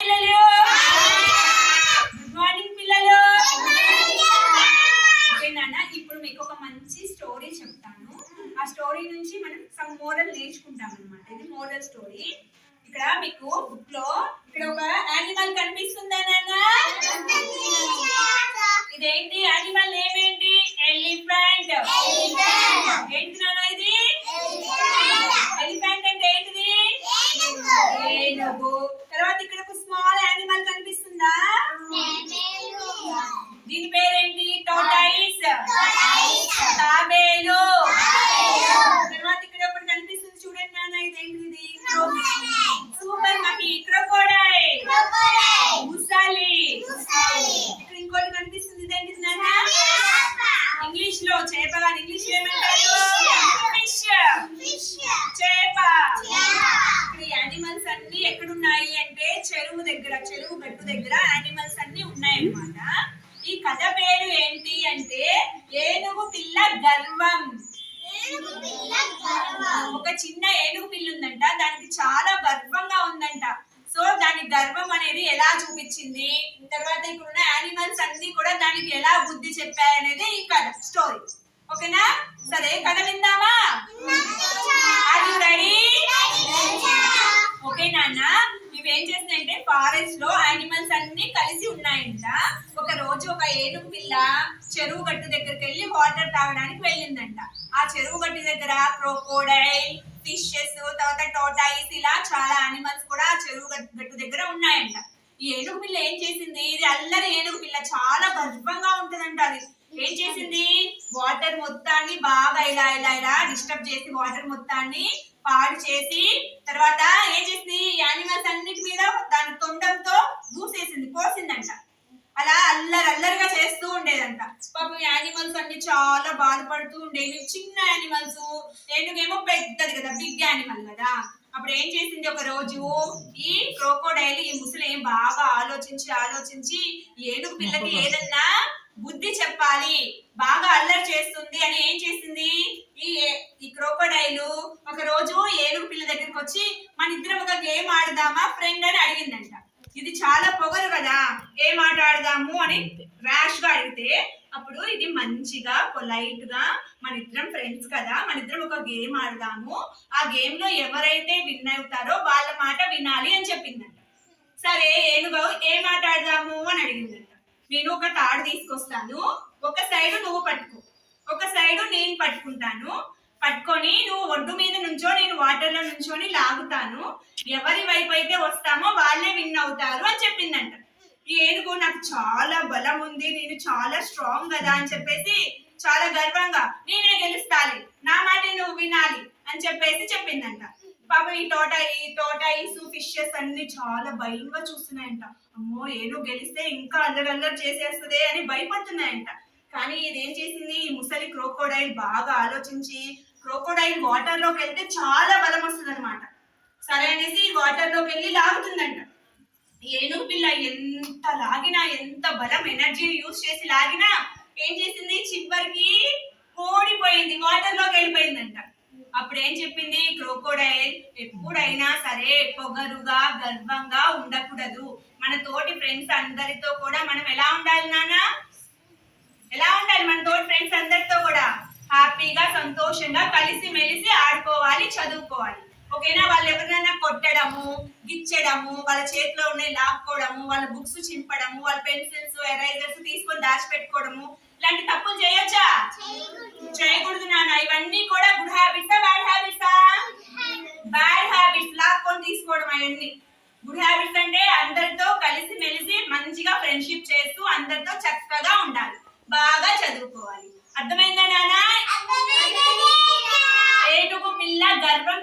పిల్లలు, good morning పిల్లలు. Okay నాన్న, ఇప్పుడు మీకు ఒక మంచి స్టోరీ చెప్తాను. ఆ స్టోరీ నుంచి మనం సమ్ మోరల్ నేర్చుకుంటాం అన్నమాట. ఇది మోరల్ స్టోరీ. ఇక్కడ మీకు బుక్ లో ఇక్కడ ఒక యానిమల్ కనిపిస్తుందా నాన్న? ఇదేంటి యానిమల్ నేమ్ ఏంటి? ఎలిఫెంట్. ఏంటి నాన్న ఇది? ఎలిఫెంట్ అంటే ఏంటిది? ఏనుగు. తర్వాత ఇక్కడ ఒక స్మాల్ యానిమల్ కనిపిస్తుందా? దీని పేరేంటి? టోటాయిస్. తాబేలు. తర్వాత ఇక్కడ ఒకటి కనిపిస్తుంది చూడండి నాన్న, ఇదేంటిది? Super mummy. క్రొకోడైల్. ముసలి. ఇక్కడ ఇంకోటి కనిపిస్తుంది, ఇదేంటిది నాన్న? ఇంగ్లీష్ లో చేప. ఇంగ్లీష్ లో ఏమంటారు? ఫిష్. చేప. ఇక్కడ యానిమల్స్ అన్ని ఎక్కడున్నాయి అంటే చెరువు దగ్గర, చెరువు గట్టు దగ్గర యానిమల్స్ అన్ని ఉన్నాయి అన్నమాట. ఈ కథ పేరు ఏంటి అంటే ఏనుగు పిల్ల గర్వం. ఒక చిన్న ఏనుగు పిల్ల ఉందంట, దానికి చాలా గర్వంగా ఉందంట. సో దాని గర్వం అనేది ఎలా చూపించింది, తర్వాత ఇక్కడ ఉన్న యానిమల్స్ అన్ని కూడా దానికి ఎలా బుద్ధి చెప్పాయి అనేది ఈ కథ స్టోరీ. ఓకేనా? సరే కథ విందామా? Are you ready? ఓకే నాన్న, ఇవేం చేస్తున్నాయంటే ఫారెస్ట్ లో యానిమల్స్ అన్ని కలిసి ఉన్నాయంట. ఒక రోజు ఒక ఏనుగు పిల్ల చెరువు గట్టు దగ్గరికి వెళ్ళి వాటర్ తాగడానికి వెళ్ళిందంట. ఆ చెరువు గట్టు దగ్గర క్రోకోడైల్, ఫిషెస్, తర్వాత టోటాయిస్, ఇలా చాలా యానిమల్స్ కూడా ఆ చెరువు గట్టు దగ్గర ఉన్నాయంట. ఈ ఏనుగు పిల్ల ఏం చేసింది? ఇది అల్లరి ఏనుగు పిల్ల, చాలా గర్వంగా ఉంటదంట. అది ఏం చేసింది? వాటర్ మొత్తాన్ని బాగా ఇలా ఇలా ఇలా డిస్టర్బ్ చేసి వాటర్ మొత్తాన్ని పాడు చేసి తర్వాత ఏం చేసింది? యానిమల్స్ అన్నిటి మీద దాని తొండంతో దూసేసింది, కోసిందంట. అలా అల్లరిగా చేస్తూ ఉండేదంట. పాపం యానిమల్స్ అన్ని చాలా బాధపడుతూ ఉండేవి. చిన్న యానిమల్స్, ఏనుగేమో పెద్దది కదా, బిగ్ యానిమల్ కదా. అప్పుడు ఏం చేసింది? ఒక రోజు ఈ క్రోకోడైల్, ఈ ముసలి బాగా ఆలోచించి ఏనుగు పిల్లకి ఏదన్నా బుద్ధి చెప్పాలి, బాగా అల్లరి చేస్తుంది అని ఏం చేసింది? ఈ క్రోకోడైల్ ఒక రోజు ఏనుగు పిల్ల దగ్గరికి వచ్చి మన ఇద్దరం ఒక గేమ్ ఆడదామా ఫ్రెండ్ అని అడిగిందంట. ఇది చాలా పొగరు కదా, ఏం ఆట ఆడదాము అని ర్యాష్ గా అడిగితే అప్పుడు ఇది మంచిగా పొలైట్ గా మన ఇద్దరం ఫ్రెండ్స్ కదా, మన ఇద్దరం ఒక గేమ్ ఆడదాము, ఆ గేమ్ లో ఎవరైతే విన్ అవుతారో వాళ్ళ మాట వినాలి అని చెప్పిందంట. సరే ఏనుగు ఏం ఆట ఆడదాము అని అడిగిందంట. నేను ఒక తాడు తీసుకొస్తాను, ఒక సైడ్ నువ్వు పట్టుకో, ఒక సైడ్ నేను పట్టుకుంటాను, పట్టుకొని నువ్వు ఒడ్డు మీద నుంచో నేను వాటర్ లో నుంచోని లాగుతాను, ఎవరి వైపు అయితే వస్తామో వాళ్ళే విన్ అవుతారు అని చెప్పిందంట. ఈ ఏనుగు నాకు చాలా బలం ఉంది, నేను చాలా స్ట్రాంగ్ కదా అని చెప్పేసి చాలా గర్వంగా నేనే గెలుస్తాలి, నా మాట నువ్వు వినాలి అని చెప్పేసి చెప్పిందంట. పాపం ఈ టోటాయిస్, ఫిషెస్ అన్ని చాలా భయంగా చూస్తున్నాయంట. అమ్మో ఏనుగు గెలిస్తే ఇంకా అల్లరి చేసేస్తుంది అని భయపడుతున్నాయంట. కానీ ఇదేం చేసింది? ఈ ముసలి క్రోకోడైల్ బాగా ఆలోచించి క్రోకోడైల్ వాటర్ లోకి వెళ్తే చాలా బలం వస్తుంది అనమాట. సరే అనేసి వాటర్ లోకి వెళ్ళి లాగుతుందంట. ఏనుగు పిల్ల ఎంత లాగినా, ఎంత బలం ఎనర్జీ యూజ్ చేసి లాగినా ఏం చేసింది? చివరికి ఓడిపోయింది, వాటర్ లోకి వెళ్ళిపోయిందంట. అప్పుడు ఏం చెప్పింది క్రోకోడైల్? ఎప్పుడైనా సరే పొగరుగా గర్వంగా ఉండకూడదు. మన తోటి ఫ్రెండ్స్ అందరితో కూడా మనం ఎలా ఉండాలి నాన్న? ఎలా ఉండాలి? మన తోటి ఫ్రెండ్స్ అందరితో కూడా హ్యాపీగా, సంతోషంగా కలిసి మెలిసి ఆడుకోవాలి, చదువుకోవాలి. ఓకేనా? వాళ్ళు ఎవరినైనా కొట్టడము, గిచ్చడము, వాళ్ళ చేతిలో ఉన్నాయి లాక్కోవడము, వాళ్ళ బుక్స్ చింపడము, వాళ్ళ పెన్సిల్స్, ఎరైజర్స్ తీసుకొని దాచిపెట్టుకోవడము, ఇలాంటి తప్పులు చేయొచ్చా? చేయకూడదు నాన్న. ఇవన్నీ కూడా గుడ్ హ్యాబిట్సా, బ్యాడ్ హ్యాబిట్సా? Bad habits. లాక్కొని తీసుకోవడం అవన్నీ. గుడ్ హ్యాబిట్స్ అంటే అందరితో కలిసి మెలిసి మంచిగా ఫ్రెండ్షిప్ చేస్తూ అందరితో చక్కగా ఉండాలి, బాగా చదువుకోవాలి. అర్థమైందా నాన్న? ఏనుగు పిల్ల గర్వం